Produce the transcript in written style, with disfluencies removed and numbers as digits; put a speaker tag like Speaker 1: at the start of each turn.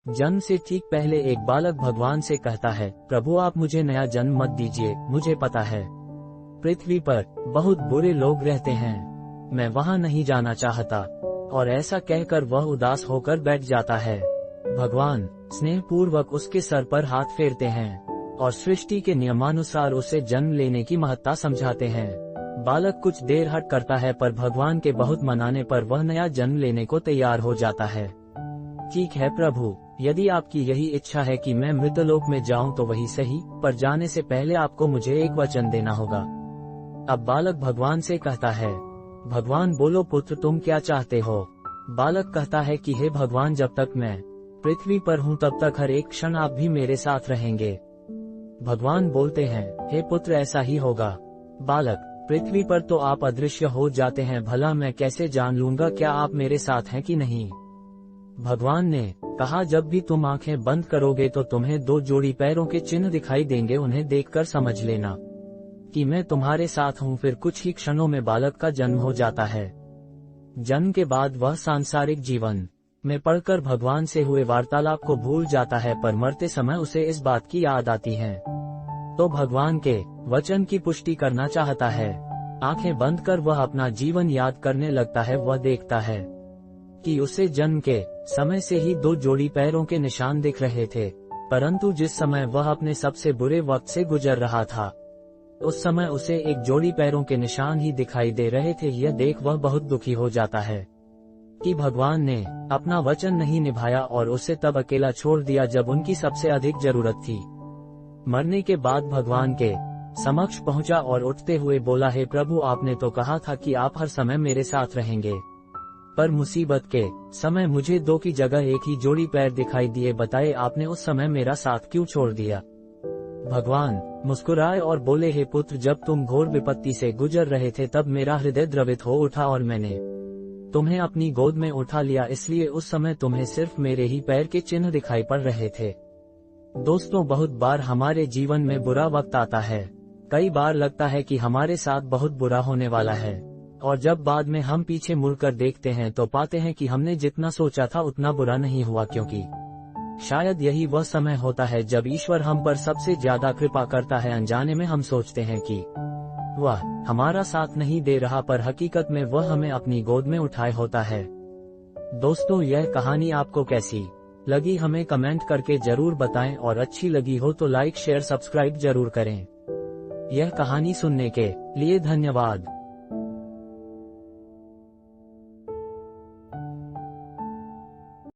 Speaker 1: जन्म से ठीक पहले एक बालक भगवान से कहता है, प्रभु आप मुझे नया जन्म मत दीजिए, मुझे पता है पृथ्वी पर बहुत बुरे लोग रहते हैं, मैं वहां नहीं जाना चाहता। और ऐसा कहकर वह उदास होकर बैठ जाता है। भगवान स्नेहपूर्वक उसके सर पर हाथ फेरते हैं और सृष्टि के नियमानुसार उसे जन्म लेने की महत्ता समझाते हैं। बालक कुछ देर हट करता है, पर भगवान के बहुत मनाने पर वह नया जन्म लेने को तैयार हो जाता है। ठीक है प्रभु, यदि आपकी यही इच्छा है कि मैं मृतलोक में जाऊं तो वही सही, पर जाने से पहले आपको मुझे एक वचन देना होगा। अब बालक भगवान से कहता है, भगवान बोलो पुत्र तुम क्या चाहते हो। बालक कहता है कि हे भगवान, जब तक मैं पृथ्वी पर हूँ तब तक हर एक क्षण आप भी मेरे साथ रहेंगे। भगवान बोलते हैं, हे पुत्र ऐसा ही होगा। बालक, पृथ्वी पर तो आप अदृश्य हो जाते हैं, भला मैं कैसे जान लूंगा क्या आप मेरे साथ हैं कि नहीं। भगवान ने कहा, जब भी तुम आंखें बंद करोगे तो तुम्हें 2 जोड़ी पैरों के चिन्ह दिखाई देंगे, उन्हें देखकर समझ लेना कि मैं तुम्हारे साथ हूँ। फिर कुछ ही क्षणों में बालक का जन्म हो जाता है। जन्म के बाद वह सांसारिक जीवन में पढ़कर भगवान से हुए वार्तालाप को भूल जाता है, पर मरते समय उसे इस बात की याद आती है तो भगवान के वचन की पुष्टि करना चाहता है। आंखें बंद कर वह अपना जीवन याद करने लगता है। वह देखता है कि उसे जन्म के समय से ही 2 जोड़ी पैरों के निशान दिख रहे थे, परंतु जिस समय वह अपने सबसे बुरे वक्त से गुजर रहा था उस समय उसे एक जोड़ी पैरों के निशान ही दिखाई दे रहे थे। यह देख वह बहुत दुखी हो जाता है कि भगवान ने अपना वचन नहीं निभाया और उसे तब अकेला छोड़ दिया जब उनकी सबसे अधिक जरूरत थी। मरने के बाद भगवान के समक्ष पहुंचा और उठते हुए बोला, हे प्रभु, आपने तो कहा था कि आप हर समय मेरे साथ रहेंगे, पर मुसीबत के समय मुझे 2 की जगह एक ही जोड़ी पैर दिखाई दिए, बताए आपने उस समय मेरा साथ क्यों छोड़ दिया। भगवान मुस्कुराए और बोले, हे पुत्र, जब तुम घोर विपत्ति से गुजर रहे थे तब मेरा हृदय द्रवित हो उठा और मैंने तुम्हें अपनी गोद में उठा लिया, इसलिए उस समय तुम्हें सिर्फ मेरे ही पैर के चिन्ह दिखाई पड़ रहे थे। दोस्तों, बहुत बार हमारे जीवन में बुरा वक्त आता है। कई बार लगता है कि हमारे साथ बहुत बुरा होने वाला है, और जब बाद में हम पीछे मुड़कर देखते हैं तो पाते हैं कि हमने जितना सोचा था उतना बुरा नहीं हुआ, क्योंकि शायद यही वह समय होता है जब ईश्वर हम पर सबसे ज्यादा कृपा करता है। अनजाने में हम सोचते हैं कि वह हमारा साथ नहीं दे रहा, पर हकीकत में वह हमें अपनी गोद में उठाए होता है। दोस्तों, यह कहानी आपको कैसी लगी हमें कमेंट करके जरूर बताएं, और अच्छी लगी हो तो लाइक शेयर सब्सक्राइब जरूर करें। यह कहानी सुनने के लिए धन्यवाद।